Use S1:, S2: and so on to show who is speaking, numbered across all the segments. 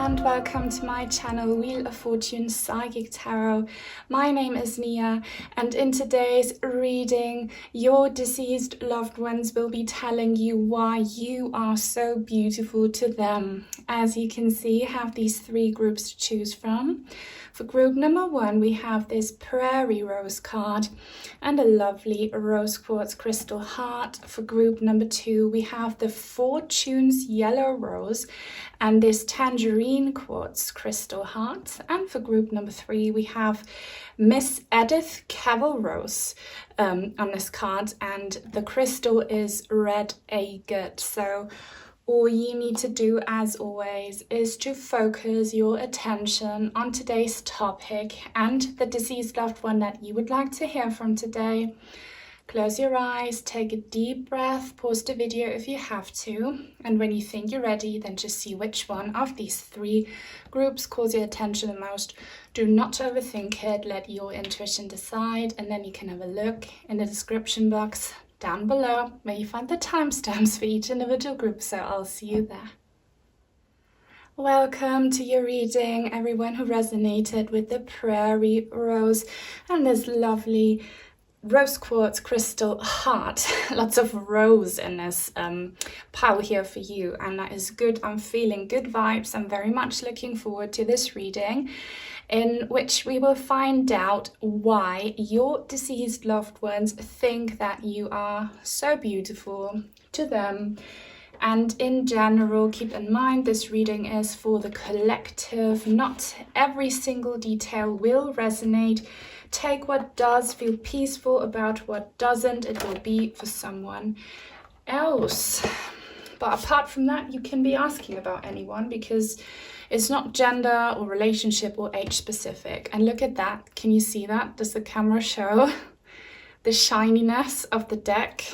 S1: and welcome to my channel Wheel of Fortune Psychic Tarot. My name is Nia, and in today's reading your deceased loved ones will be telling you why you are so beautiful to them. As you can see, I have these three groups to choose from. For group number one, we have this Prairie rose card and a lovely rose quartz crystal heart. For group number two, we have the Fortune's yellow rose and this Tangerine quartz crystal heart. And for group number three, we have Miss Edith Cavell rose on this card, and the crystal is red agate. So all you need to do, as always, is to focus your attention on today's topic and the deceased loved one that you would like to hear from today. Close your eyes, take a deep breath, pause the video if you have to, and when you think you're ready, then just see which one of these three groups calls your attention the most. Do not overthink it, let your intuition decide, and then you can have a look in the description box down below where you find the timestamps for each individual group, so I'll see you there. Welcome to your reading, everyone who resonated with the Prairie rose and this lovely rose quartz crystal heart. Lots of rose in this pile here for you, and that is good. I'm feeling good vibes. I'm very much looking forward to this reading, in which we will find out why your deceased loved ones think that you are so beautiful to them. And in general, keep in mind this reading is for the collective. Not every single detail will resonate. Take what does, feel peaceful about what doesn't. It will be for someone else. But apart from that, you can be asking about anyone, because it's not gender or relationship or age specific. And look at that. Can you see that? Does the camera show the shininess of the deck?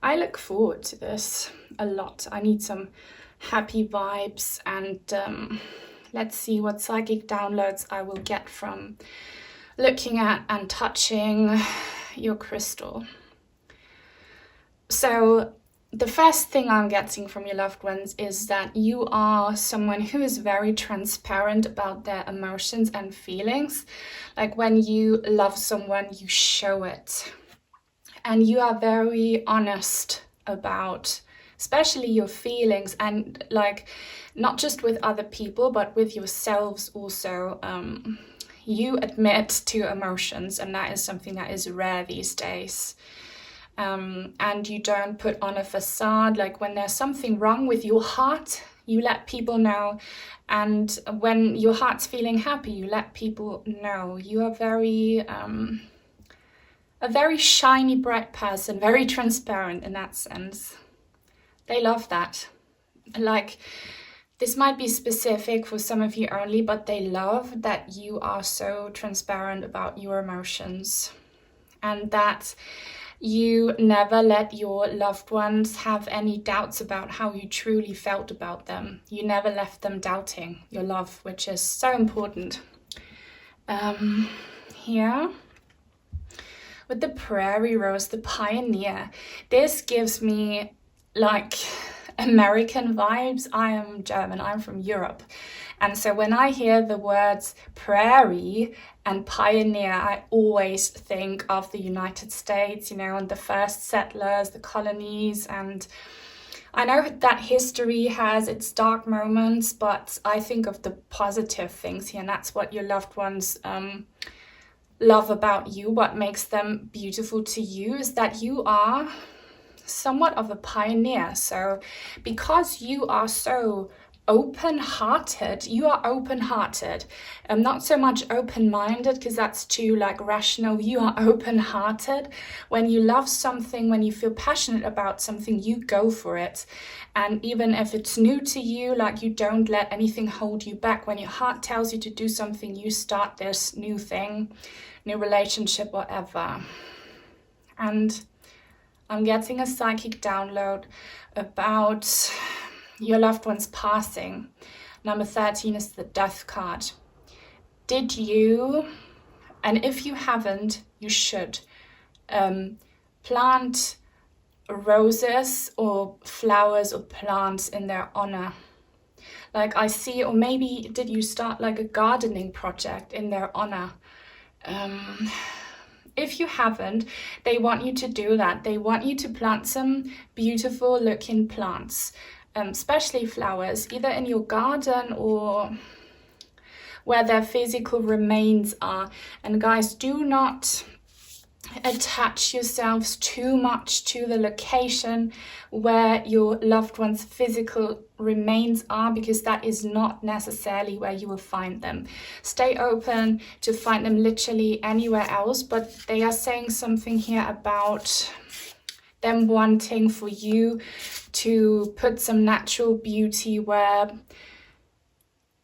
S1: I look forward to this a lot. I need some happy vibes, and let's see what psychic downloads I will get from looking at and touching your crystal. So the first thing I'm getting from your loved ones is that you are someone who is very transparent about their emotions and feelings. Like when you love someone, you show it. And you are very honest about especially your feelings, and like not just with other people, but with yourselves also. You admit to emotions, and that is something that is rare these days. And you don't put on a facade. Like when there's something wrong with your heart, you let people know. And when your heart's feeling happy, you let people know. You are a very shiny, bright person, very transparent in that sense. They love that. Like, this might be specific for some of you only, but they love that you are so transparent about your emotions, and that you never let your loved ones have any doubts about how you truly felt about them. You never left them doubting your love, which is so important. Here, with the Prairie rose, the pioneer, this gives me like American vibes. I am German, I'm from Europe. And so when I hear the words prairie and pioneer, I always think of the United States, and the first settlers, the colonies. And I know that history has its dark moments, but I think of the positive things here, and that's what your loved ones love about you. What makes them beautiful to you is that you are somewhat of a pioneer. So because you are so open-hearted, not so much open-minded, because that's too rational. You are open-hearted. When you love something, when you feel passionate about something, you go for it. And even if it's new to you, you don't let anything hold you back. When your heart tells you to do something, you start this new thing, new relationship, whatever. And I'm getting a psychic download about your loved one's passing. Number 13 is the Death card. Did you, and if you haven't, you should, plant roses or flowers or plants in their honor? Like I see, or maybe did you start like a gardening project in their honor? If you haven't, they want you to do that. They want you to plant some beautiful looking plants, especially flowers, either in your garden or where their physical remains are. And guys, do not attach yourselves too much to the location where your loved one's physical remains are, because that is not necessarily where you will find them. Stay open to find them literally anywhere else, but they are saying something here about them wanting for you to put some natural beauty where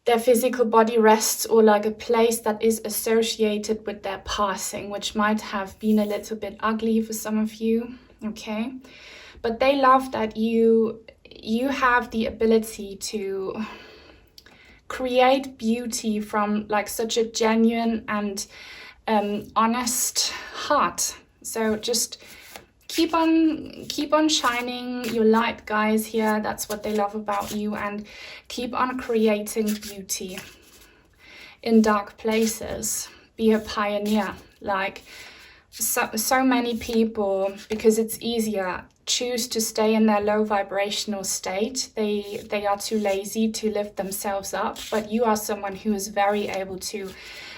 S1: their physical body rests, or like a place that is associated with their passing, which might have been a little bit ugly for some of you, okay? But they love that you have the ability to create beauty from like such a genuine and honest heart. So just keep on shining your light, guys, here. That's what they love about you. And keep on creating beauty in dark places. Be a pioneer. Like so many people, because it's easier, choose to stay in their low vibrational state. They are too lazy to lift themselves up, but you are someone who is very able to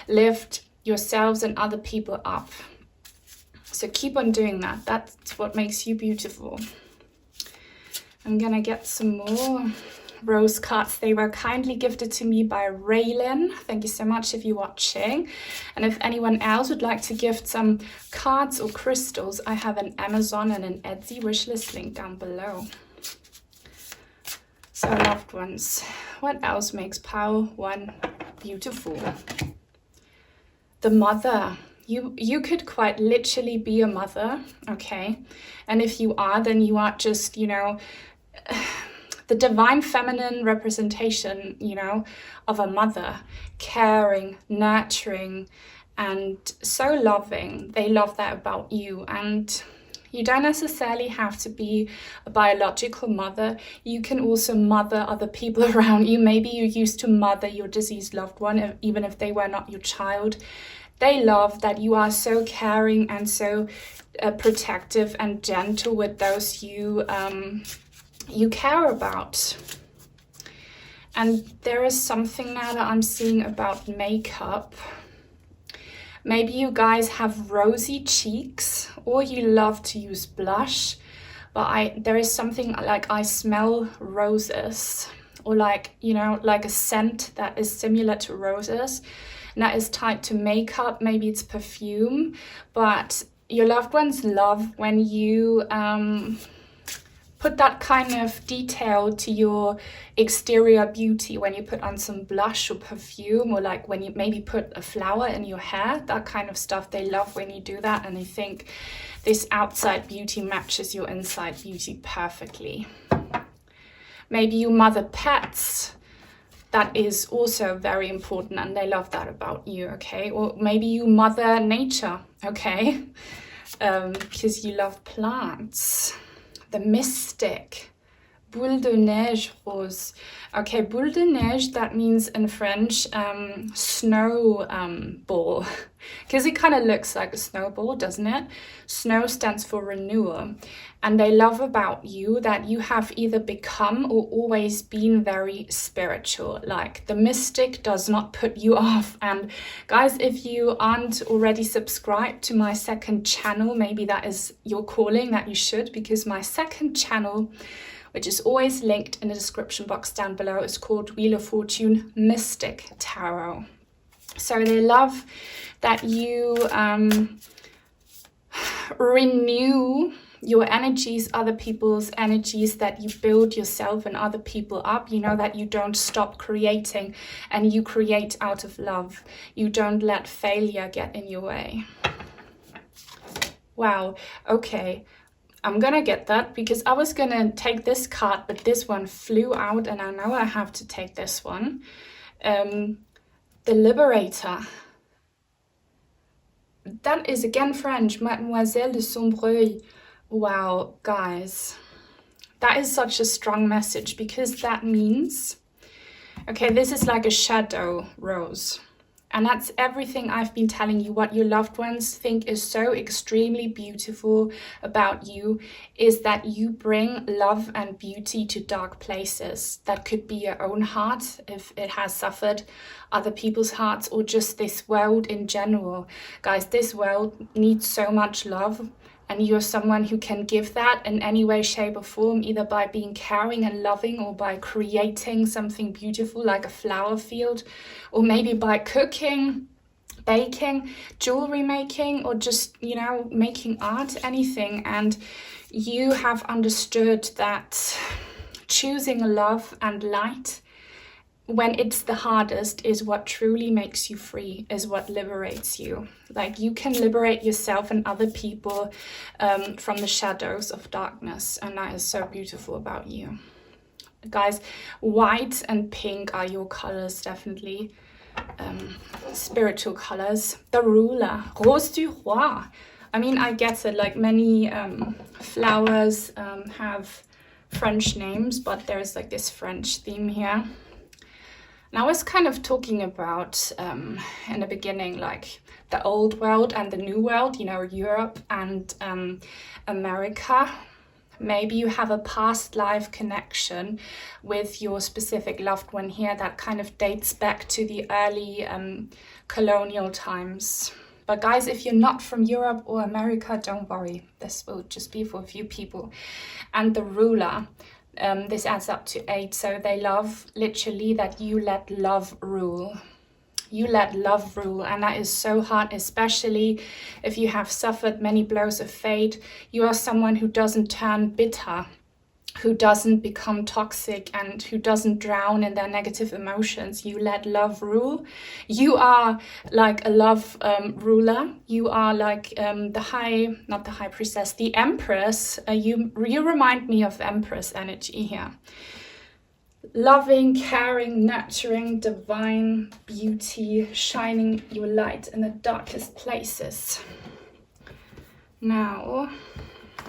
S1: lift yourselves and other people up. So keep on doing that. That's what makes you beautiful. I'm gonna get some more rose cards. They were kindly gifted to me by Raylin. Thank you so much if you're watching. And if anyone else would like to gift some cards or crystals, I have an Amazon and an Etsy wishlist link down below. So loved ones, what else makes pile one beautiful? The mother. You could quite literally be a mother, okay? And if you are, then you are just, you know, the divine feminine representation, you know, of a mother, caring, nurturing, and so loving. They love that about you. And you don't necessarily have to be a biological mother. You can also mother other people around you. Maybe you used to mother your deceased loved one, even if they were not your child. They love that you are so caring and so protective and gentle with those you care about. And there is something now that I'm seeing about makeup. Maybe you guys have rosy cheeks, or you love to use blush, but there is something like I smell roses, or like, you know, like a scent that is similar to roses. And that is tied to makeup. Maybe it's perfume, but your loved ones love when you put that kind of detail to your exterior beauty, when you put on some blush or perfume, or like when you maybe put a flower in your hair, that kind of stuff. They love when you do that, and they think this outside beauty matches your inside beauty perfectly. Maybe you mother pets. That is also very important, and they love that about you, okay? Or maybe you mother nature, okay? Because you love plants. The mystic. Boule de neige rose. Okay, boule de neige, that means in French, snow ball. Because it kind of looks like a snowball, doesn't it? Snow stands for renewal. And they love about you that you have either become or always been very spiritual. Like the mystic does not put you off. And guys, if you aren't already subscribed to my second channel, maybe that is your calling, that you should, because my second channel, which is always linked in the description box down below, is called Wheel of Fortune Mystic Tarot. So they love that you renew your energies, other people's energies, that you build yourself and other people up. You know that you don't stop creating, and you create out of love. You don't let failure get in your way. Wow, okay. I'm gonna get that, because I was gonna take this card, but this one flew out, and I know I have to take this one. The Liberator. That is again French, Mademoiselle de Sombreuil. Wow, guys, that is such a strong message, because that means Okay, this is like a shadow rose. And that's everything I've been telling you. What your loved ones think is so extremely beautiful about you is that you bring love and beauty to dark places. That could be your own heart, if it has suffered, other people's hearts, or just this world in general. Guys, this world needs so much love. And you're someone who can give that in any way, shape or form, either by being caring and loving, or by creating something beautiful like a flower field, or maybe by cooking, baking, jewelry making, or just, you know, making art, anything. And you have understood that choosing love and light when it's the hardest is what truly makes you free, is what liberates you. Like, you can liberate yourself and other people from the shadows of darkness, and that is so beautiful about you. Guys, white and pink are your colors, definitely. Spiritual colors. The ruler, Rose du Roi. I mean, I get it, like many flowers have French names, but there's like this French theme here. And I was kind of talking about in the beginning, like the old world and the new world, you know, Europe and America. Maybe you have a past life connection with your specific loved one here that kind of dates back to the early colonial times. But guys, if you're not from Europe or America, don't worry. This will just be for a few people. And the ruler. This adds up to 8, so they love literally that you let love rule. You let love rule, and that is so hard, especially if you have suffered many blows of fate. You are someone who doesn't turn bitter, who doesn't become toxic, and who doesn't drown in their negative emotions. You let love rule. You are like a love ruler. You are like not the high priestess, the empress. You remind me of empress energy here. Loving, caring, nurturing, divine beauty, shining your light in the darkest places. Now,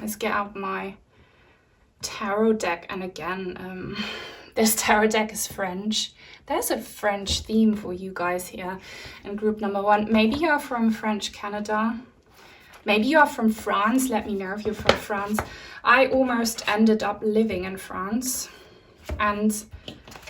S1: let's get out my tarot deck, and again, this tarot deck is French. There's a French theme for you guys here in group number 1. Maybe you're from French Canada. Maybe you're from France. Let me know if you're from France. I almost ended up living in France. And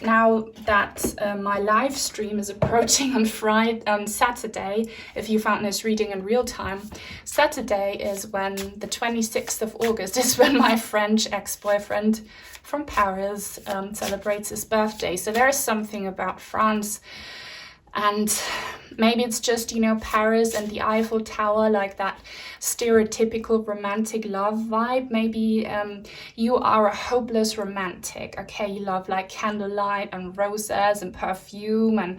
S1: now that my live stream is approaching on Saturday, if you found this reading in real time, Saturday is when the 26th of August is when my French ex-boyfriend from Paris celebrates his birthday. So there is something about France, and maybe it's just, you know, Paris and the Eiffel Tower, like that stereotypical romantic love vibe. Maybe you are a hopeless romantic, okay? You love like candlelight and roses and perfume and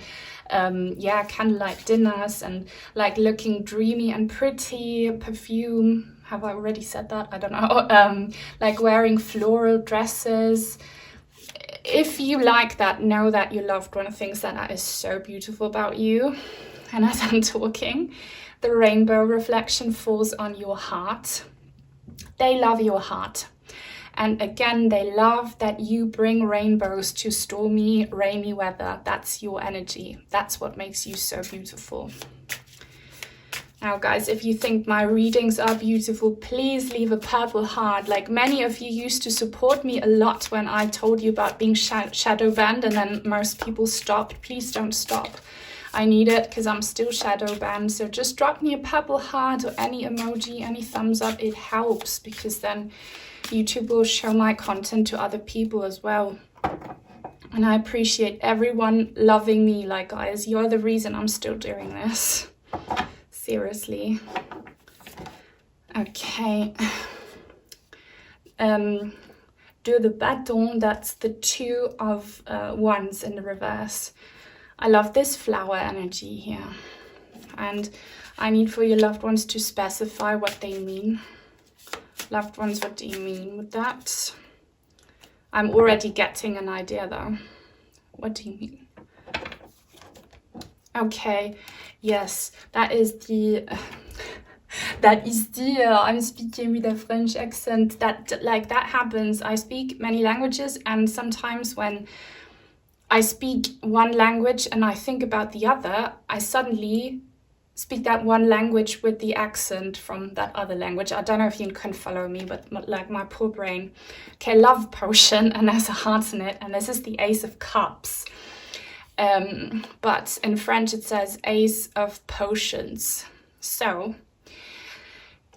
S1: candlelight dinners and like looking dreamy and pretty, perfume. Have I already said that? I don't know. Like wearing floral dresses. If you like that, know that your loved one thinks that that is so beautiful about you. And as I'm talking, the rainbow reflection falls on your heart. They love your heart. And again, they love that you bring rainbows to stormy, rainy weather. That's your energy. That's what makes you so beautiful. Now, guys, if you think my readings are beautiful, please leave a purple heart. Like many of you used to support me a lot when I told you about being shadow banned, and then most people stopped. Please don't stop. I need it because I'm still shadow banned. So just drop me a purple heart or any emoji, any thumbs up. It helps because then YouTube will show my content to other people as well. And I appreciate everyone loving me. Like, guys, you're the reason I'm still doing this. Seriously. Okay. Do the bâton, that's the 2 of wands in the reverse. I love this flower energy here. And I need for your loved ones to specify what they mean. Loved ones, what do you mean with that? I'm already getting an idea though. What do you mean? Okay, yes, that is the I'm speaking with a French accent. That happens. I speak many languages, and sometimes when I speak one language and I think about the other, I suddenly speak that one language with the accent from that other language. I don't know if you can follow me, but like my poor brain. Okay, love potion, and there's a heart in it, and this is the Ace of Cups. But in French it says Ace of Potions. So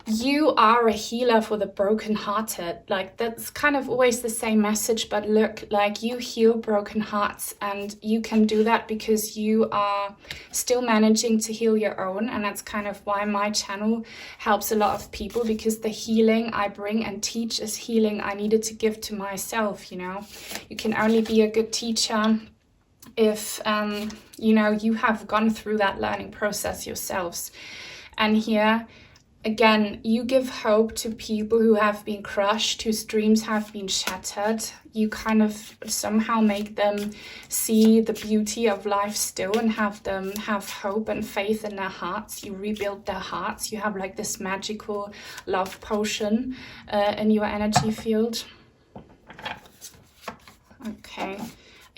S1: you are a healer for the brokenhearted. Like, that's kind of always the same message, but look, like, you heal broken hearts, and you can do that because you are still managing to heal your own. And that's kind of why my channel helps a lot of people, because the healing I bring and teach is healing I needed to give to myself. You know, you can only be a good teacher if you know, you have gone through that learning process yourselves. And here again, you give hope to people who have been crushed, whose dreams have been shattered. You kind of somehow make them see the beauty of life still, and have them have hope and faith in their hearts. You rebuild their hearts. You have like this magical love potion in your energy field. Okay.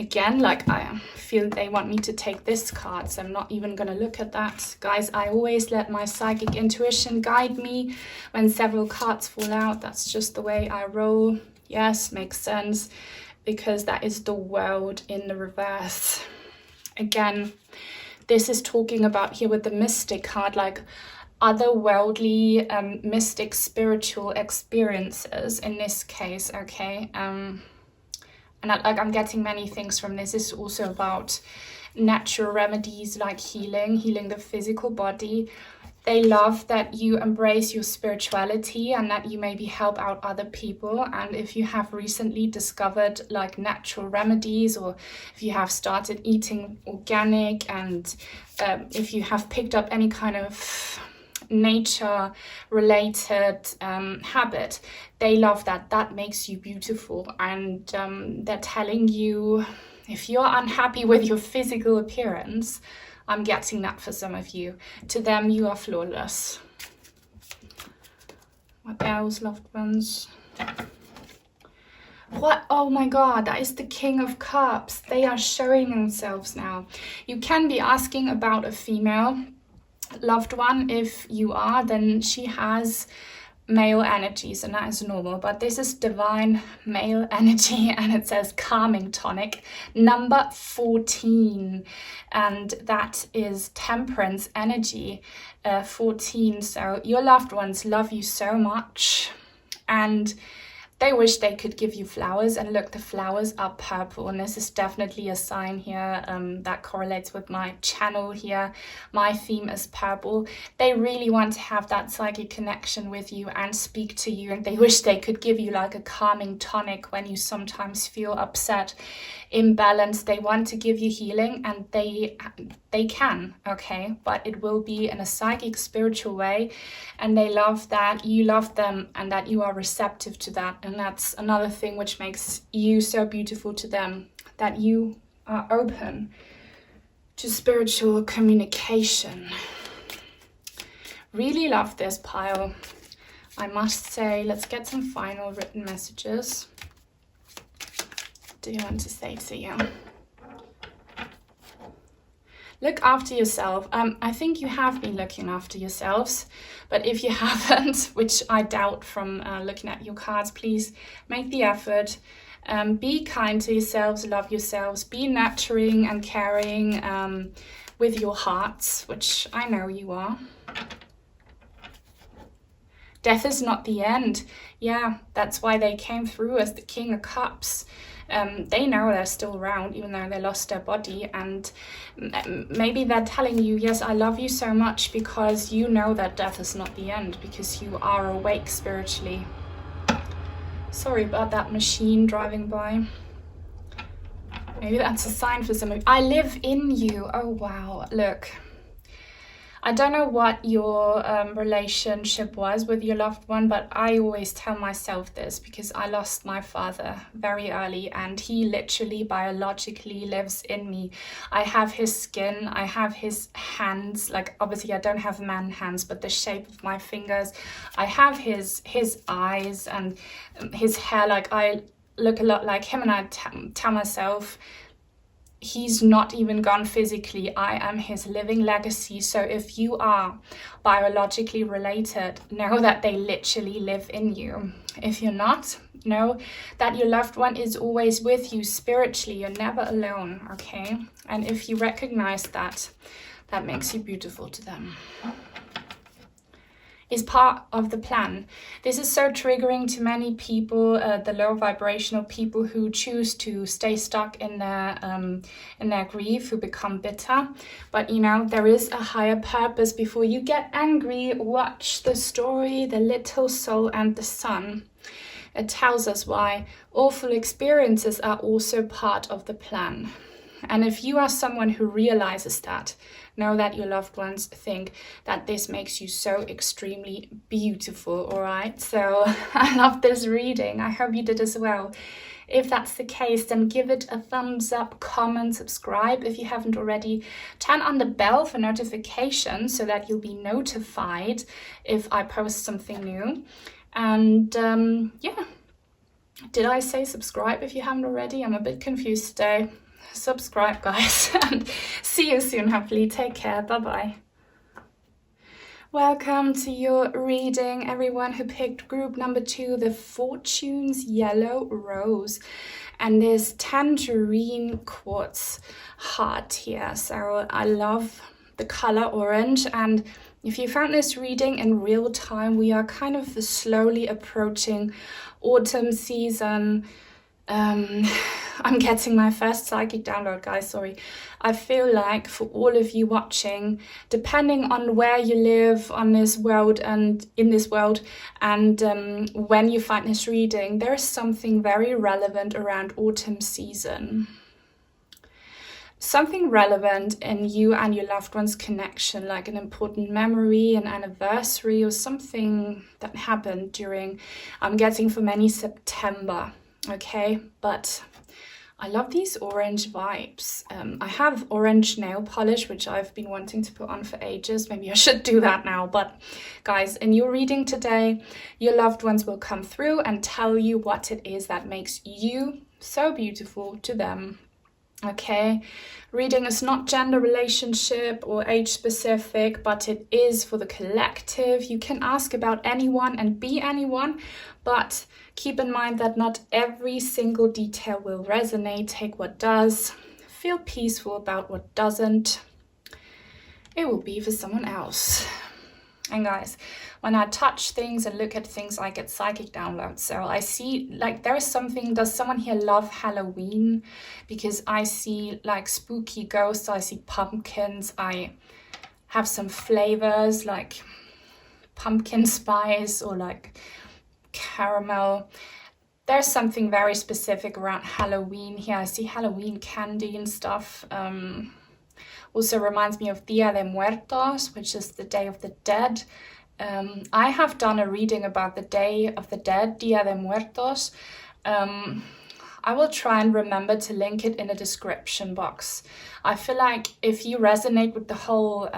S1: Again, like, I feel they want me to take this card, so I'm not even going to look at that. Guys, I always let my psychic intuition guide me when several cards fall out. That's just the way I roll. Yes, makes sense, because that is the world in the reverse. Again, this is talking about here with the mystic card, like otherworldly, mystic, spiritual experiences in this case, okay? And I'm getting many things from this. It's also about natural remedies like healing the physical body. They love that you embrace your spirituality and that you maybe help out other people. And if you have recently discovered like natural remedies, or if you have started eating organic, and if you have picked up any kind of nature related habit, they love that. That makes you beautiful. And they're telling you, if you're unhappy with your physical appearance, I'm getting that for some of you, to them you are flawless. What else, loved ones? What? Oh my god, that is the King of Cups. They are showing themselves now. You can be asking about a female loved one. If you are, then she has male energies, and that is normal, but this is divine male energy, and it says calming tonic number 14, and that is temperance energy, 14. So your loved ones love you so much, and they wish they could give you flowers. And look, the flowers are purple, and this is definitely a sign here that correlates with my channel here. My theme is purple. They really want to have that psychic connection with you and speak to you, and they wish they could give you like a calming tonic when you sometimes feel upset, imbalanced. They want to give you healing, and they can, okay, but it will be in a psychic, spiritual way, and they love that you love them and that you are receptive to that. And that's another thing which makes you so beautiful to them, that you are open to spiritual communication. Really love this pile, I must say. Let's get some final written messages. What do you want to say to you? Look after yourself. I think you have been looking after yourselves, but if you haven't, which I doubt from looking at your cards, please make the effort. Be kind to yourselves, love yourselves, be nurturing and caring with your hearts, which I know you are. Death is not the end. Yeah, that's why they came through as the King of Cups. They know they're still around, even though they lost their body, and maybe they're telling you, yes, I love you so much, because you know that death is not the end, because you are awake spiritually. Sorry about that machine driving by. Maybe that's a sign for some of you. I live in you. Oh wow, look. I don't know what your relationship was with your loved one, but I always tell myself this, because I lost my father very early, and he literally biologically lives in me. I have his skin, I have his hands, like obviously I don't have man hands, but the shape of my fingers. I have his eyes and his hair, like I look a lot like him, and I tell myself, he's not even gone physically. I am his living legacy. So if you are biologically related, know that they literally live in you. If you're not, know that your loved one is always with you spiritually. You're never alone, okay? And if you recognize that, that makes you beautiful to them. Is part of the plan. This is so triggering to many people, the low vibrational people who choose to stay stuck in their grief, who become bitter. But you know, there is a higher purpose. Before you get angry, watch the story, The Little Soul and the Sun. It tells us why awful experiences are also part of the plan. And if you are someone who realizes that, know that your loved ones think that this makes you so extremely beautiful, all right? So I love this reading. I hope you did as well. If that's the case, then give it a thumbs up, comment, subscribe if you haven't already. Turn on the bell for notifications so that you'll be notified if I post something new. And yeah, did I say subscribe if you haven't already? I'm a bit confused today. Subscribe, guys, and see you soon, hopefully. Take care. Bye-bye. Welcome to your reading, everyone who picked group number 2, the Fortune's Yellow Rose, and this Tangerine Quartz heart here. So I love the color orange, and if you found this reading in real time, we are kind of slowly approaching autumn season. I'm getting my first psychic download, guys, sorry. I feel like for all of you watching, depending on where you live on this world and in this world, and when you find this reading, there's something very relevant around autumn season. Something relevant in you and your loved one's connection, like an important memory, an anniversary, or something that happened during, I'm getting for many, September. Okay, but I love these orange vibes. I have orange nail polish, which I've been wanting to put on for ages. Maybe I should do that now. But guys, in your reading today, your loved ones will come through and tell you what it is that makes you so beautiful to them. Okay, reading is not gender, relationship or age specific, but it is for the collective. You can ask about anyone and be anyone, but keep in mind that not every single detail will resonate. Take what does, feel peaceful about what doesn't. It will be for someone else. And guys, when I touch things and look at things, I get psychic downloads. So I see, like, there is something, does someone here love Halloween? Because I see like spooky ghosts, I see pumpkins, I have some flavors like pumpkin spice or like caramel. There's something very specific around Halloween here. I see Halloween candy and stuff. Also reminds me of Dia de Muertos, which is the Day of the Dead. I have done a reading about the Day of the Dead, Dia de Muertos. I will try and remember to link it in the description box. I feel like if you resonate with the whole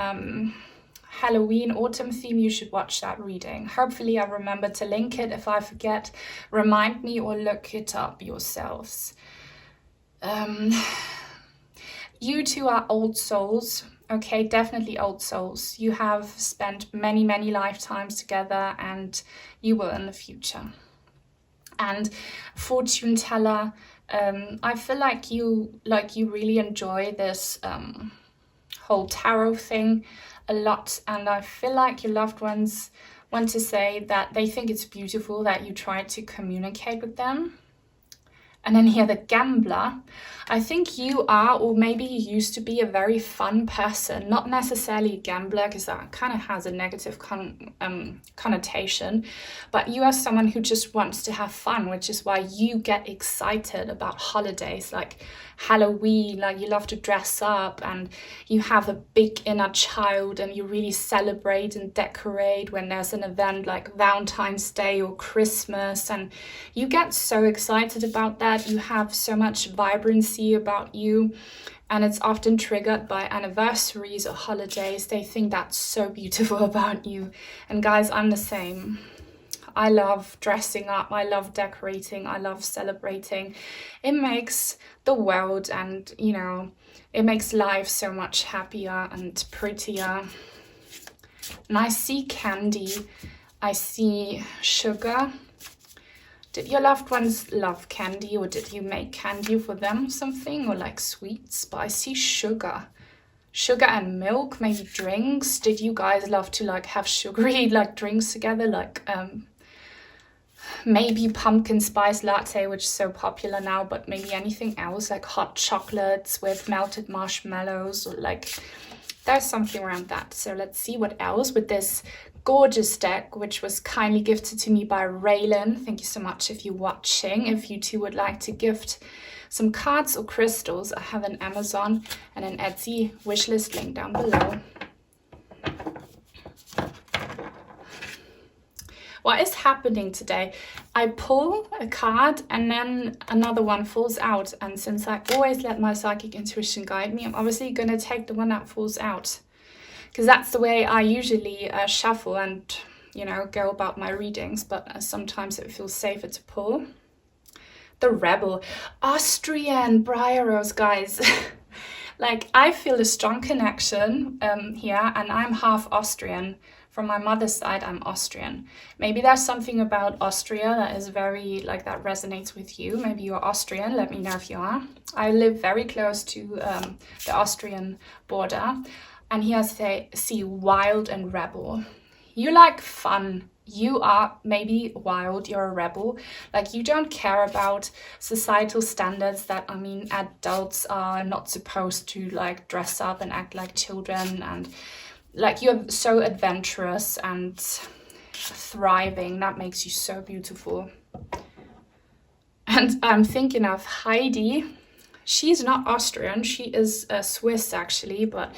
S1: Halloween autumn theme, you should watch that reading. Hopefully I remember to link it. If I forget, remind me or look it up yourselves. You two are old souls, okay? Definitely old souls. You have spent many, many lifetimes together, and you will in the future. And fortune teller, I feel like you really enjoy this whole tarot thing a lot, and I feel like your loved ones want to say that they think it's beautiful that you try to communicate with them. And then here, the gambler. I think you are, or maybe you used to be, a very fun person. Not necessarily a gambler, because that kind of has a negative connotation. But you are someone who just wants to have fun, which is why you get excited about holidays like Halloween. Like, you love to dress up, and you have a big inner child, and you really celebrate and decorate when there's an event like Valentine's Day or Christmas, and you get so excited about that. You have so much vibrancy about you, and it's often triggered by anniversaries or holidays. They think that's so beautiful about you. And guys, I'm the same. I love dressing up, I love decorating, I love celebrating. It makes the world and, you know, it makes life so much happier and prettier. And I see candy, I see sugar. Did your loved ones love candy, or did you make candy for them something, or like sweets? But I see sugar. Sugar and milk, maybe drinks. Did you guys love to like have sugary like drinks together, like maybe pumpkin spice latte, which is so popular now, but maybe anything else, like hot chocolates with melted marshmallows, or like there's something around that. So let's see what else with this gorgeous deck, which was kindly gifted to me by Raylan. Thank you so much if you're watching. If you too would like to gift some cards or crystals, I have an Amazon and an Etsy wishlist link down below. What is happening today? I pull a card and then another one falls out, and since I always let my psychic intuition guide me, I'm obviously going to take the one that falls out, because that's the way I usually shuffle and, you know, go about my readings, but sometimes it feels safer to pull. The Rebel. Austrian Briar Rose, guys. Like, I feel a strong connection here, and I'm half Austrian. From my mother's side, I'm Austrian. Maybe there's something about Austria that is very, like, that resonates with you. Maybe you're Austrian, let me know if you are. I live very close to the Austrian border. And here I see wild and rebel. You like fun. You are maybe wild, you're a rebel. Like, you don't care about societal standards that, I mean, adults are not supposed to like dress up and act like children, and like you're so adventurous and thriving. That makes you so beautiful. And I'm thinking of Heidi. She's not Austrian, she is Swiss actually, but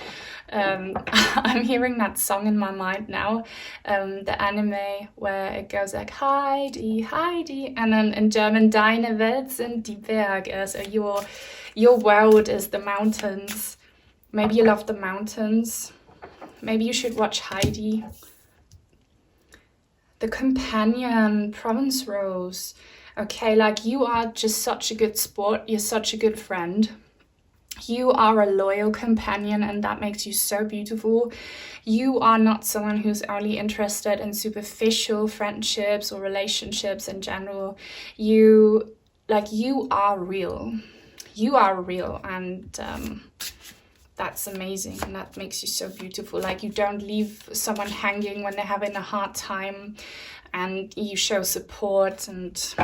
S1: I'm hearing that song in my mind now, the anime where it goes like Heidi, Heidi, and then in German, Deine Welt sind die Berge, so your world is the mountains. Maybe you love the mountains. Maybe you should watch Heidi. The Companion, Province Rose. Okay, like, you are just such a good sport, you're such a good friend. You are a loyal companion, and that makes you so beautiful. You are not someone who's only interested in superficial friendships or relationships in general. You are real. You are real, and that's amazing, and that makes you so beautiful. Like, you don't leave someone hanging when they're having a hard time, and you show support, and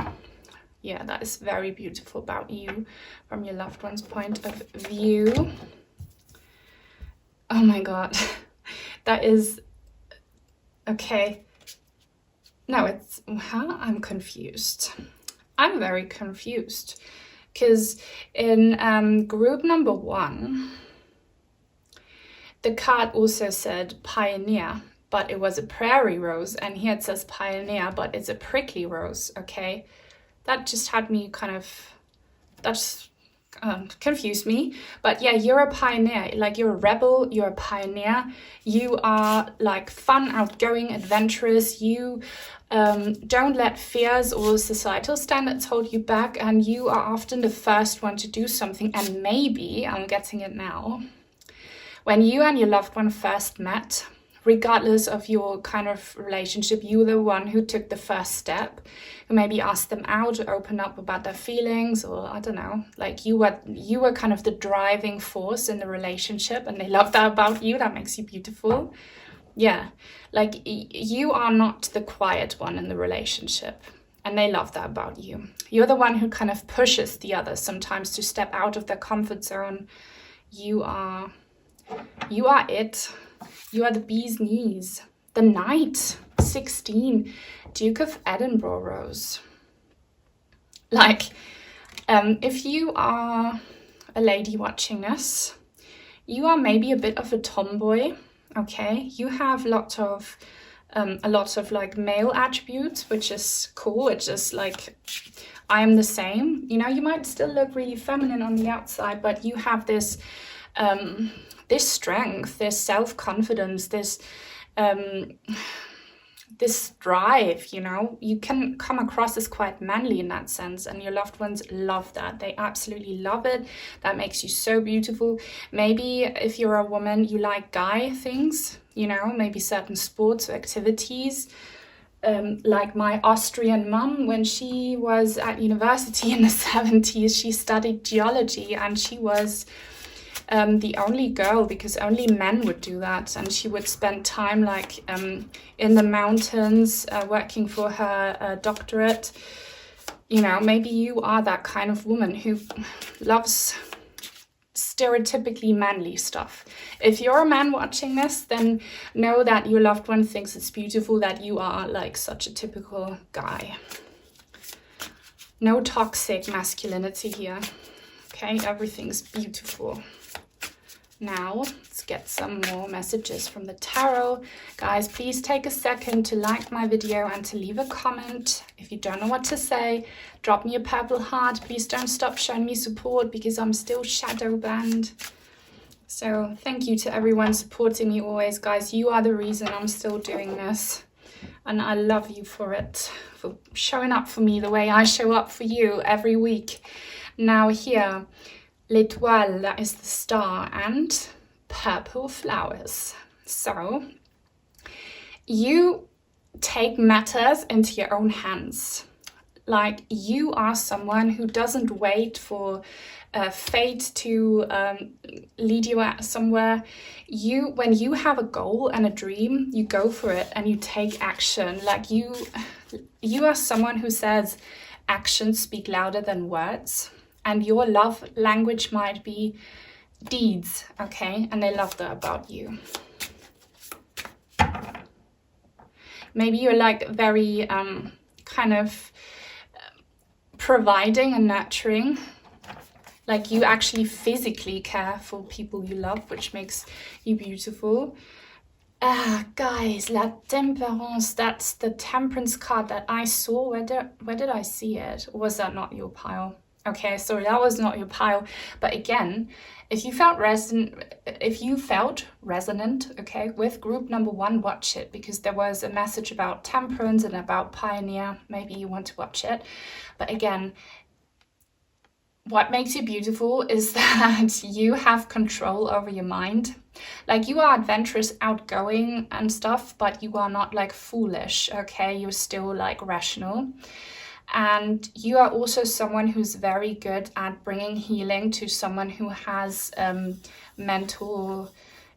S1: yeah, that is very beautiful about you from your loved one's point of view. Oh my god, that is okay. No, it's I'm confused. I'm very confused, because in group number 1, the card also said pioneer, but it was a prairie rose, and here it says pioneer, but it's a prickly rose. Okay, that just had me kind of, that's confused me. But yeah, you're a pioneer. Like, you're a rebel, you're a pioneer. You are like fun, outgoing, adventurous. You don't let fears or societal standards hold you back, and you are often the first one to do something. And maybe, I'm getting it now, when you and your loved one first met, regardless of your kind of relationship, you were the one who took the first step, who maybe asked them out or opened up about their feelings, or I don't know, like you were kind of the driving force in the relationship, and they love that about you. That makes you beautiful. Yeah, like you are not the quiet one in the relationship, and they love that about you. You're the one who kind of pushes the others sometimes to step out of their comfort zone. You are it. You are the bee's knees. The Knight, 16, Duke of Edinburgh Rose. Like, if you are a lady watching this, you are maybe a bit of a tomboy, okay? You have a lot of like male attributes, which is cool. It's just like, I am the same. You know, you might still look really feminine on the outside, but you have this this strength, this self-confidence, this this drive, you know. You can come across as quite manly in that sense, and your loved ones love that. They absolutely love it. That makes you so beautiful. Maybe if you're a woman, you like guy things, you know, maybe certain sports or activities. Like my Austrian mum, when she was at university in the 70s, she studied geology, and she was the only girl, because only men would do that, and she would spend time like in the mountains working for her doctorate. You know, maybe you are that kind of woman who loves stereotypically manly stuff. If you're a man watching this, then know that your loved one thinks it's beautiful that you are like such a typical guy. No toxic masculinity here. Okay, everything's beautiful. Now, let's get some more messages from the tarot. Guys, please take a second to like my video and to leave a comment. If you don't know what to say, drop me a purple heart. Please don't stop showing me support, because I'm still shadow banned. So thank you to everyone supporting me always, guys. You are the reason I'm still doing this. And I love you for it, for showing up for me the way I show up for you every week. Now here, l'étoile, that is the star, and purple flowers. So you take matters into your own hands. Like, you are someone who doesn't wait for fate to lead you somewhere. When you have a goal and a dream, you go for it and you take action. Like, you are someone who says actions speak louder than words. And your love language might be deeds, okay? And they love that about you. Maybe you're like very kind of providing and nurturing. Like, you actually physically care for people you love, which makes you beautiful. Guys, La Tempérance, that's the temperance card that I saw. Where did I see it? Or was that not your pile? Okay, sorry, that was not your pile. But again, if you felt resonant, okay, with group number 1, watch it, because there was a message about temperance and about pioneer. Maybe you want to watch it. But again, what makes you beautiful is that you have control over your mind. Like, you are adventurous, outgoing and stuff, but you are not like foolish, okay? You're still like rational. And you are also someone who's very good at bringing healing to someone who has mental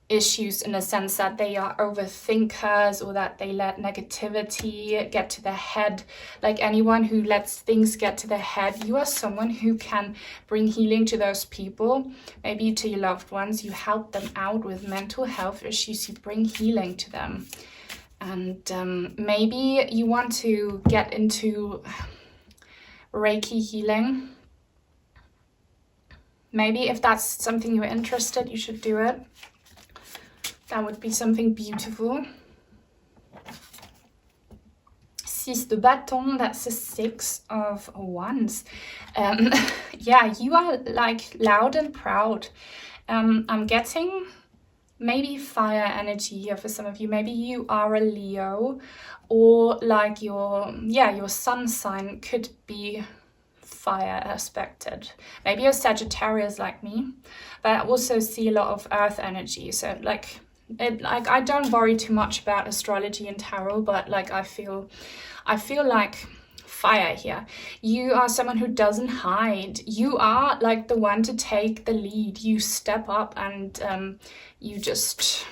S1: issues, in the sense that they are overthinkers, or that they let negativity get to their head. Like, anyone who lets things get to their head, you are someone who can bring healing to those people, maybe to your loved ones. You help them out with mental health issues, you bring healing to them. And maybe you want to get into Reiki healing. Maybe if that's something you're interested, you should do it. That would be something beautiful. Six de bâton, that's the 6 of wands. Yeah, you are like loud and proud. I'm getting maybe fire energy here for some of you. Maybe you are a Leo, or like your sun sign could be fire aspected. Maybe you're Sagittarius like me, but I also see a lot of earth energy. So like I don't worry too much about astrology and tarot, but like I feel like fire here. You are someone who doesn't hide. You are like the one to take the lead. You step up, and you're just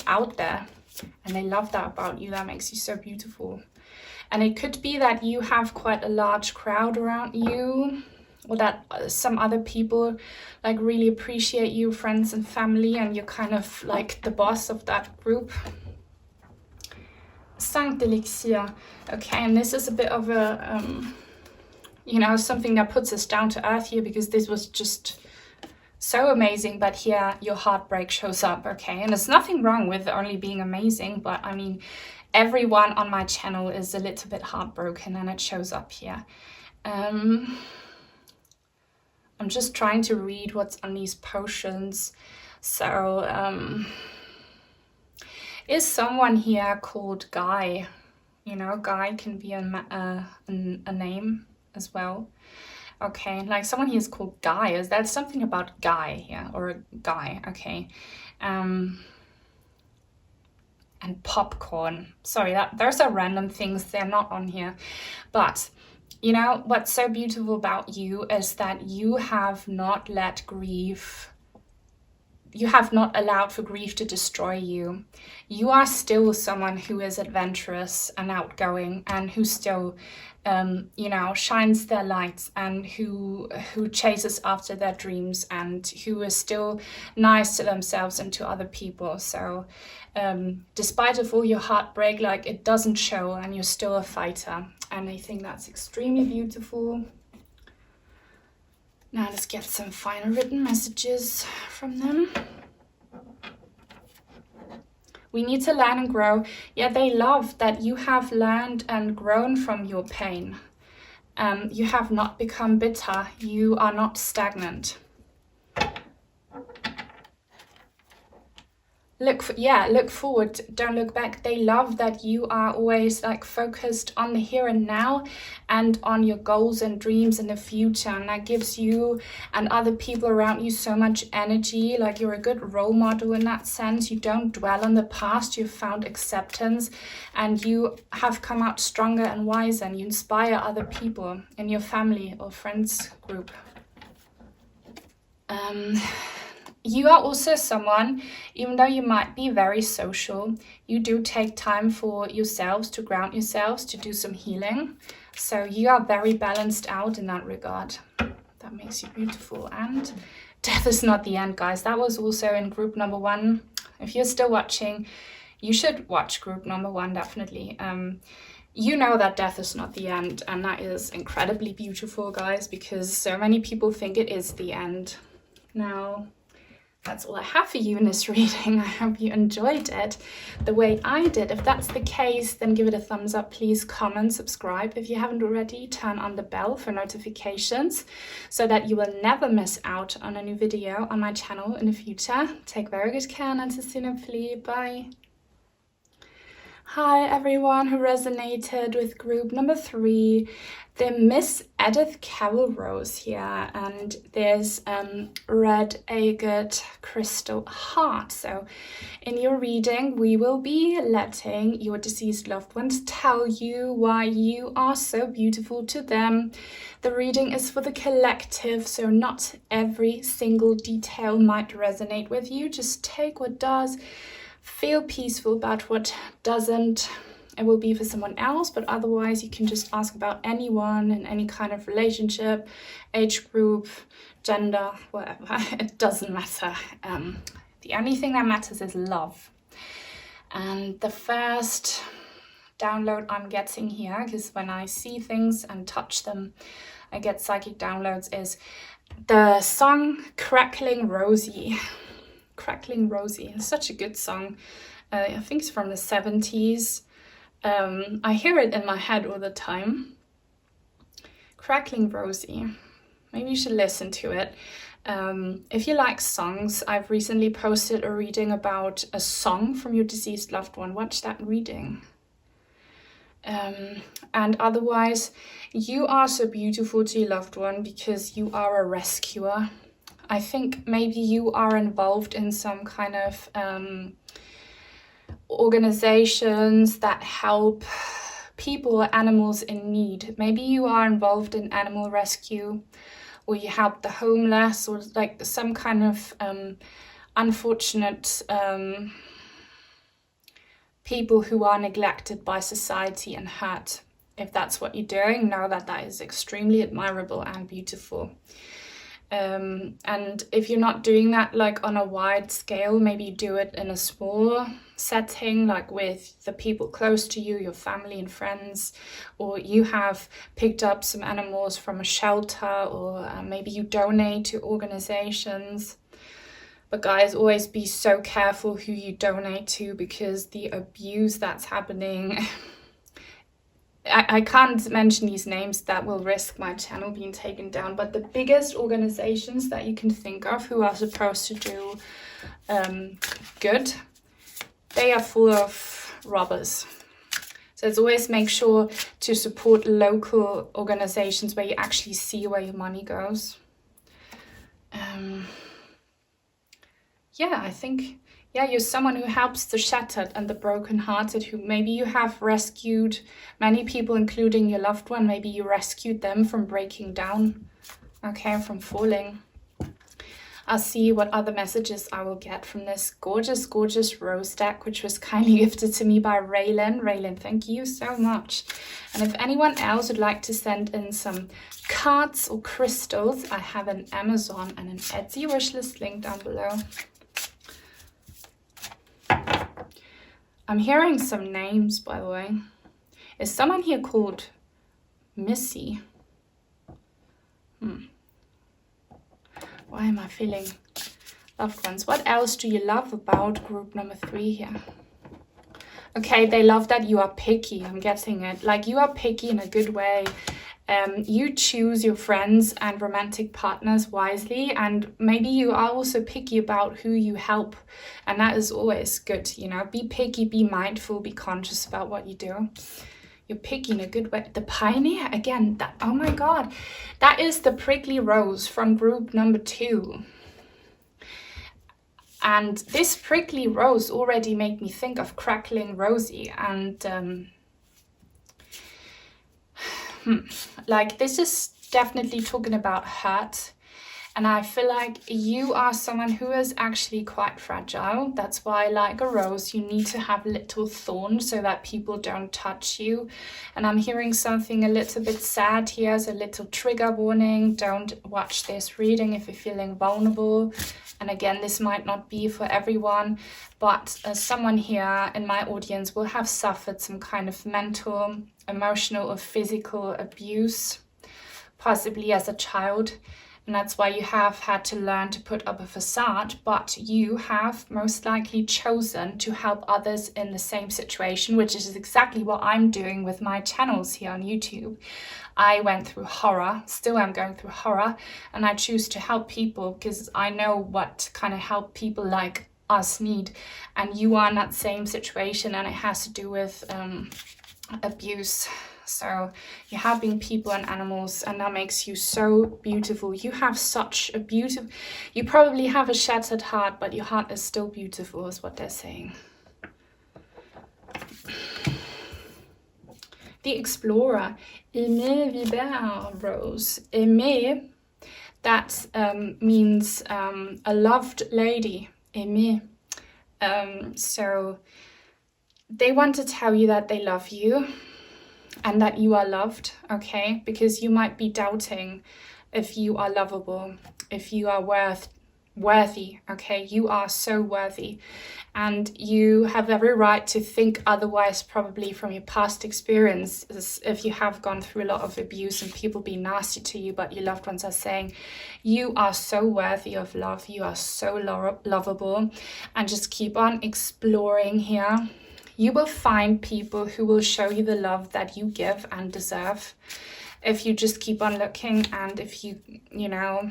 S1: out there, and they love that about you. That makes you so beautiful. And it could be that you have quite a large crowd around you, or that some other people like really appreciate you, friends and family, and you're kind of like the boss of that group. 5 d'Elixir. Okay, and this is a bit of a something that puts us down to earth here, because this was just so amazing, but here your heartbreak shows up. Okay, and there's nothing wrong with only being amazing, but I mean, everyone on my channel is a little bit heartbroken, and it shows up here. I'm just trying to read what's on these potions. So is someone here called Guy. You know, Guy can be a name as well. Okay, like someone here is called Guy. Is that something about Guy here, or a guy? Okay. And popcorn. Sorry, those are random things. They're not on here. But you know what's so beautiful about you is that you have not let grief, you have not allowed for grief to destroy you. You are still someone who is adventurous and outgoing, and who still you know, shines their lights, and who chases after their dreams, and who is still nice to themselves and to other people. So despite of all your heartbreak, like, it doesn't show, and you're still a fighter. And I think that's extremely beautiful. Now let's get some final written messages from them. We need to learn and grow. Yeah, they love that you have learned and grown from your pain. You have not become bitter. You are not stagnant. Look forward, don't look back. They love that you are always like focused on the here and now, and on your goals and dreams in the future, and that gives you and other people around you so much energy. Like, you're a good role model in that sense. You don't dwell on the past. You've found acceptance, and you have come out stronger and wiser, and you inspire other people in your family or friends group. You are also someone, even though you might be very social, you do take time for yourselves, to ground yourselves, to do some healing. So you are very balanced out in that regard. That makes you beautiful. And death is not the end, guys. That was also in group number 1. If you're still watching, you should watch group number 1, definitely. You know that death is not the end, and that is incredibly beautiful, guys, because so many people think it is the end. Now, that's all I have for you in this reading. I hope you enjoyed it the way I did. If that's the case, then give it a thumbs up, please. Comment, subscribe. If you haven't already, turn on the bell for notifications so that you will never miss out on a new video on my channel in the future. Take very good care, and until soon, hopefully. Bye. Hi everyone who resonated with group number 3. The Miss Edith Cavell rose here, and there's red agate crystal heart. So in your reading, we will be letting your deceased loved ones tell you why you are so beautiful to them. The reading is for the collective, so not every single detail might resonate with you. Just take what does. Feel peaceful about what doesn't. It will be for someone else, but otherwise you can just ask about anyone in any kind of relationship, age group, gender, whatever. It doesn't matter. The only thing that matters is love. And the first download I'm getting here, because when I see things and touch them, I get psychic downloads, is the song Crackling Rosie. Crackling Rosie. It's such a good song. I think it's from the 70s. I hear it in my head all the time. Crackling Rosie. Maybe you should listen to it. If you like songs, I've recently posted a reading about a song from your deceased loved one. Watch that reading. And otherwise, you are so beautiful to your loved one because you are a rescuer. I think maybe you are involved in some kind of organizations that help people or animals in need. Maybe you are involved in animal rescue, or you help the homeless, or like some kind of unfortunate people who are neglected by society and hurt. If that's what you're doing, know that that is extremely admirable and beautiful. And if you're not doing that like on a wide scale, maybe do it in a small setting, like with the people close to you, your family and friends, or you have picked up some animals from a shelter, or maybe you donate to organizations. But guys, always be so careful who you donate to, because the abuse that's happening, I can't mention these names, that will risk my channel being taken down, but the biggest organizations that you can think of who are supposed to do good, they are full of robbers. So it's always make sure to support local organizations where you actually see where your money goes. Yeah, I think, yeah, you're someone who helps the shattered and the brokenhearted, who maybe you have rescued many people, including your loved one. Maybe you rescued them from breaking down, okay, from falling. I'll see what other messages I will get from this gorgeous, gorgeous rose deck, which was kindly gifted to me by Raylan. Raylan, thank you so much. And if anyone else would like to send in some cards or crystals, I have an Amazon and an Etsy wishlist link down below. I'm hearing some names, by the way. Is someone here called Missy? Why am I feeling loved ones? What else do you love about group number 3 here? Okay, they love that you are picky. I'm getting it. Like, you are picky in a good way. You choose your friends and romantic partners wisely, and maybe you are also picky about who you help, and that is always good, you know. Be picky, be mindful, be conscious about what you do. You're picky in a good way. The Pioneer, again, that, oh my god, that is the prickly rose from group number 2. And this prickly rose already made me think of Crackling Rosie, and like, this is definitely talking about hurt. And I feel like you are someone who is actually quite fragile. That's why, like a rose, you need to have little thorns so that people don't touch you. And I'm hearing something a little bit sad here as a little trigger warning. Don't watch this reading if you're feeling vulnerable. And again, this might not be for everyone, but someone here in my audience will have suffered some kind of mental, emotional, or physical abuse, possibly as a child. And that's why you have had to learn to put up a facade, but you have most likely chosen to help others in the same situation, which is exactly what I'm doing with my channels here on YouTube. I went through horror, still am going through horror, and I choose to help people because I know what kind of help people like us need. And you are in that same situation, and it has to do with abuse. So you're helping people and animals, and that makes you so beautiful. You have such a beautiful, you probably have a shattered heart, but your heart is still beautiful, is what they're saying. The Explorer, Aimée Vibert Rose. Aimée, that means a loved lady, Aimée. So they want to tell you that they love you and that you are loved, okay? Because you might be doubting if you are lovable, if you are worthy, okay? You are so worthy, and you have every right to think otherwise, probably from your past experiences, if you have gone through a lot of abuse and people being nasty to you, but your loved ones are saying you are so worthy of love, you are so lovable, and just keep on exploring here. You will find people who will show you the love that you give and deserve if you just keep on looking, and if you know,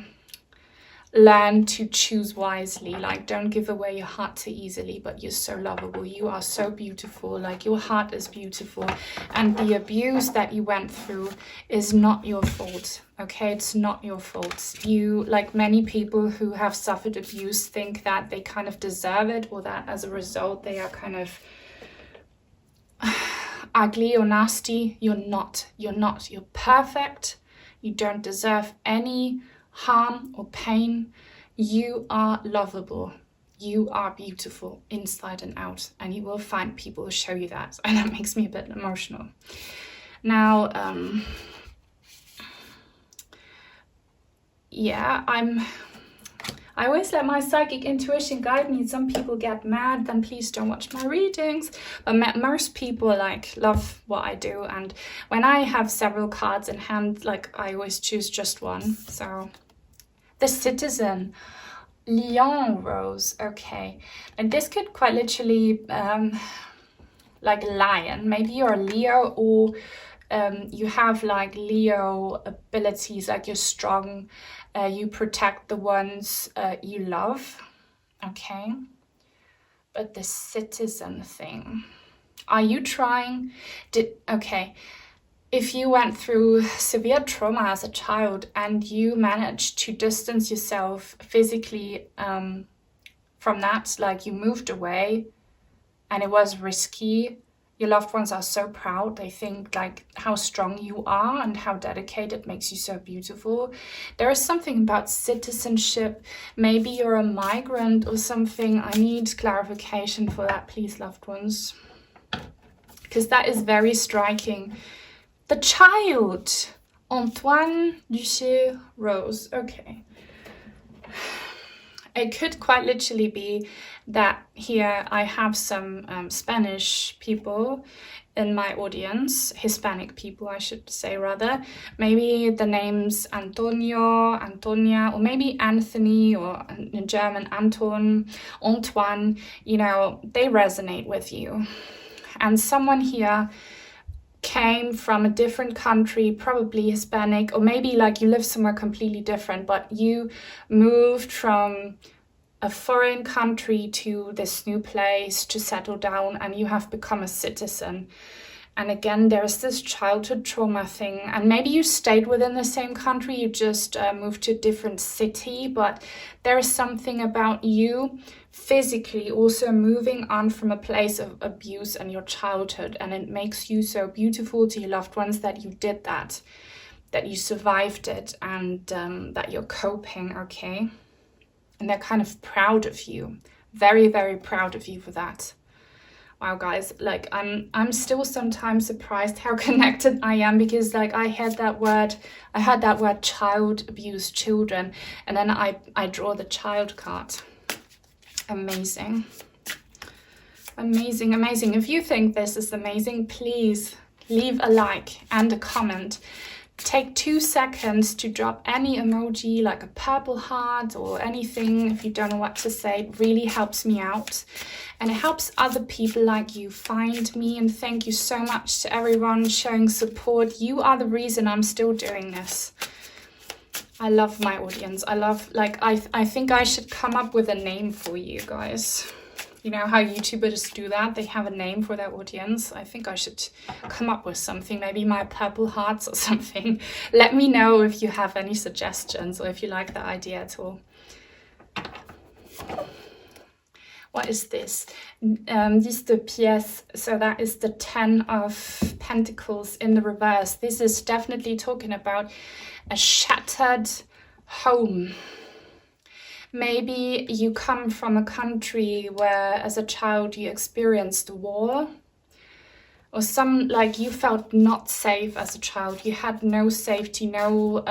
S1: learn to choose wisely. Like, don't give away your heart too easily, but you're so lovable. You are so beautiful. Like, your heart is beautiful, and the abuse that you went through is not your fault, okay? It's not your fault. You, like many people who have suffered abuse, think that they kind of deserve it, or that as a result they are kind of ugly or nasty. You're not. You're perfect. You don't deserve any harm or pain. You are lovable. You are beautiful inside and out, and you will find people who show you that, and that makes me a bit emotional. Now, yeah, I always let my psychic intuition guide me. Some people get mad, then please don't watch my readings. But most people like love what I do. And when I have several cards in hand, like, I always choose just one. So the Citizen, Lion Rose. Okay. And this could quite literally, like a lion. Maybe you're a Leo, or you have like Leo abilities, like you're strong. You protect the ones you love, okay? but the citizen thing. Are you trying? Okay. If you went through severe trauma as a child and you managed to distance yourself physically from that, like you moved away and it was risky, your loved ones are so proud. They think like how strong you are and how dedicated makes you so beautiful. There is something about citizenship. Maybe you're a migrant or something. I need clarification for that, please, loved ones, because that is very striking. The child, Antoine Duché Rose. Okay. It could quite literally be that here I have some Spanish people in my audience, Hispanic people, I should say rather. Maybe the names Antonio, Antonia, or maybe Anthony, or in German Anton, Antoine, you know, they resonate with you. And someone here came from a different country, probably Hispanic, or maybe like you live somewhere completely different, but you moved from a foreign country to this new place to settle down, and you have become a citizen. And again, there's this childhood trauma thing, and maybe you stayed within the same country, you just moved to a different city, but there is something about you physically also moving on from a place of abuse in your childhood, and it makes you so beautiful to your loved ones that you did that you survived it, and that you're coping, okay? And they're kind of proud of you, very, very proud of you for that. Wow, guys, like I'm still sometimes surprised how connected I am, because like I heard that word child abuse, children, and then I draw the child card. Amazing. Amazing, amazing. If you think this is amazing, please leave a like and a comment. Take 2 seconds to drop any emoji, like a purple heart or anything. If you don't know what to say, it really helps me out. And it helps other people like you find me. And thank you so much to everyone showing support. You are the reason I'm still doing this. I love my audience. I think I should come up with a name for you guys. You know how YouTubers do that? They have a name for their audience. I think I should come up with something, maybe my purple hearts or something. Let me know if you have any suggestions or if you like the idea at all. What is this? This the pièce. So that is the 10 of Pentacles in the reverse. This is definitely talking about a shattered home. Maybe you come from a country where as a child you experienced war, or like you felt not safe as a child. You had no safety, no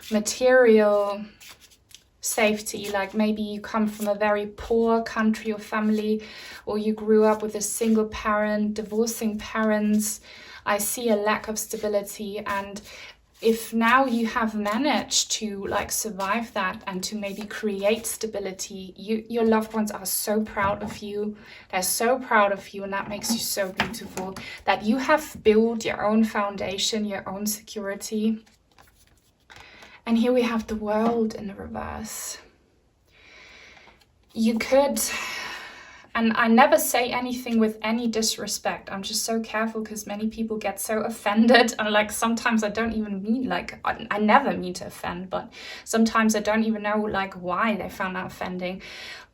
S1: material safety. Like maybe you come from a very poor country or family, or you grew up with a single parent, divorcing parents. I see a lack of stability, and if now you have managed to like survive that and to maybe create stability, your loved ones are so proud of you. They're so proud of you, and that makes you so beautiful that you have built your own foundation, your own security. And here we have the World in the reverse. You could, and I never say anything with any disrespect. I'm just so careful because many people get so offended, and like sometimes I don't even mean, like I never mean to offend, but sometimes I don't even know like why they found that offending.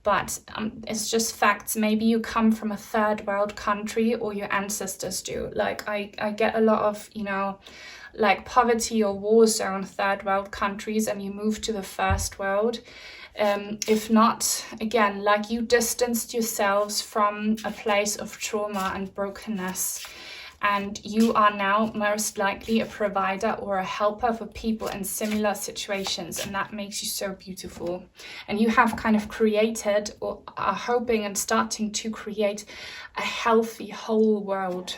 S1: But it's just facts. Maybe you come from a third world country, or your ancestors do. Like I get a lot of, you know, like poverty or war zone third world countries, and you move to the first world. If not, again, like you distanced yourselves from a place of trauma and brokenness, and you are now most likely a provider or a helper for people in similar situations, and that makes you so beautiful. And you have kind of created, or are hoping and starting to create, a healthy whole world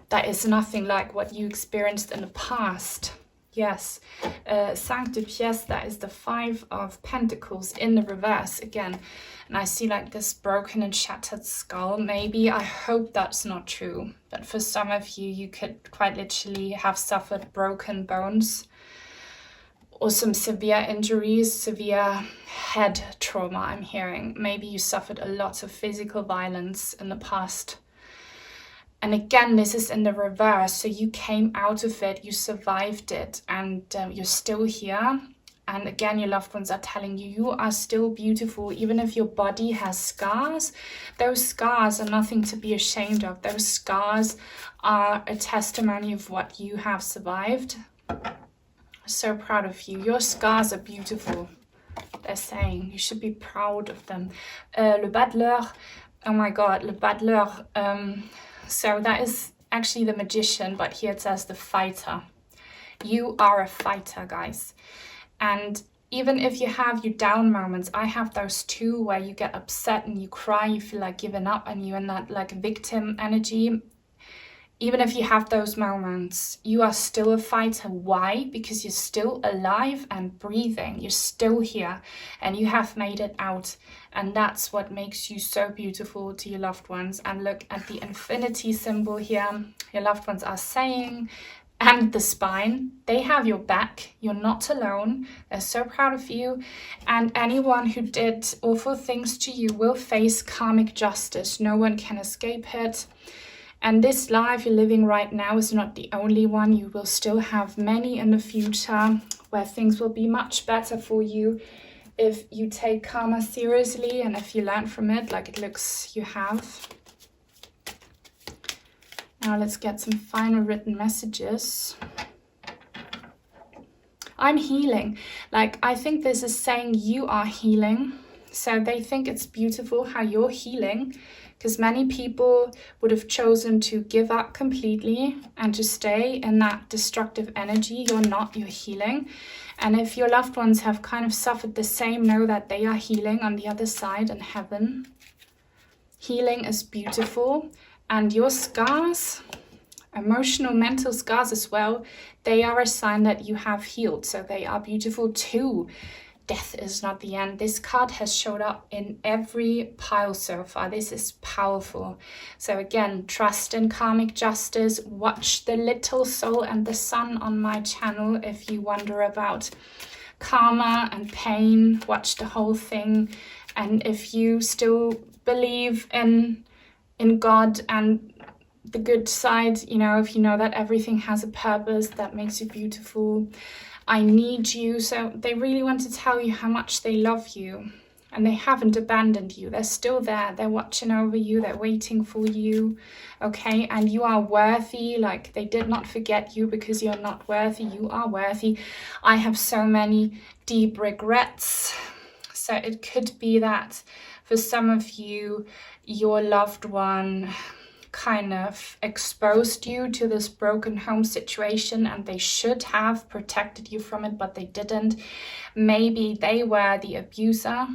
S1: that is nothing like what you experienced in the past. Yes, 5 de pièce, that is the 5 of Pentacles in the reverse again. And I see like this broken and shattered skull. Maybe, I hope that's not true. But for some of you, you could quite literally have suffered broken bones. or some severe injuries, severe head trauma I'm hearing. Maybe you suffered a lot of physical violence in the past. And again, this is in the reverse. So you came out of it, you survived it, and you're still here. And again, your loved ones are telling you, you are still beautiful. Even if your body has scars, those scars are nothing to be ashamed of. Those scars are a testimony of what you have survived. So proud of you. Your scars are beautiful. They're saying you should be proud of them. Le Battler, oh my God, Le Battler. So that is actually the magician, but here it says the fighter. You are a fighter, guys. And even if you have your down moments, I have those too, where you get upset and you cry, you feel like giving up, and you're in that like victim energy. Even if you have those moments, you are still a fighter. Why? Because you're still alive and breathing. You're still here and you have made it out. And that's what makes you so beautiful to your loved ones. And look at the infinity symbol here. Your loved ones are saying, and the spine, they have your back. You're not alone. They're so proud of you. And anyone who did awful things to you will face karmic justice. No one can escape it. And this life you're living right now is not the only one. You will still have many in the future where things will be much better for you if you take karma seriously and if you learn from it, like it looks you have. Now let's get some final written messages. I'm healing. Like, I think this is saying you are healing. So they think it's beautiful how you're healing, because many people would have chosen to give up completely and to stay in that destructive energy. You're not, you're healing. And if your loved ones have kind of suffered the same, know that they are healing on the other side in heaven. Healing is beautiful. And your scars, emotional, mental scars as well, they are a sign that you have healed. So they are beautiful too. Death is not the end. This card has showed up in every pile so far. This is powerful. So again, trust in karmic justice. Watch the Little Soul and the Sun on my channel if you wonder about karma and pain. Watch the whole thing. And if you still believe in God and the good side, you know, if you know that everything has a purpose that makes you beautiful, I need you. So they really want to tell you how much they love you, and they haven't abandoned you. They're still there. They're watching over you. They're waiting for you. Okay. And you are worthy. Like, they did not forget you because you're not worthy. You are worthy. I have so many deep regrets. So it could be that for some of you, your loved one kind of exposed you to this broken home situation, and they should have protected you from it, but they didn't. Maybe they were the abuser,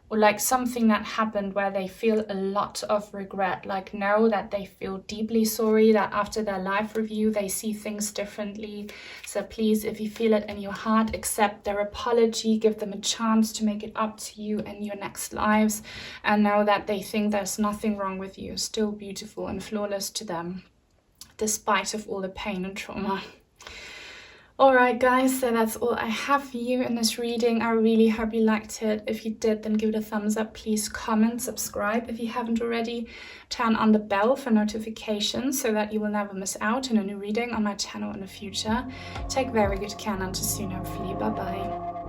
S1: or like something that happened where they feel a lot of regret. Like, know that they feel deeply sorry, that after their life review they see things differently. So please, if you feel it in your heart, accept their apology, give them a chance to make it up to you in your next lives, and know that they think there's nothing wrong with you. Still beautiful and flawless to them, despite of all the pain and trauma. Alright guys, so that's all I have for you in this reading. I really hope you liked it. If you did, then give it a thumbs up. Please comment, subscribe if you haven't already. Turn on the bell for notifications so that you will never miss out on a new reading on my channel in the future. Take very good care, and until soon, hopefully. Bye bye.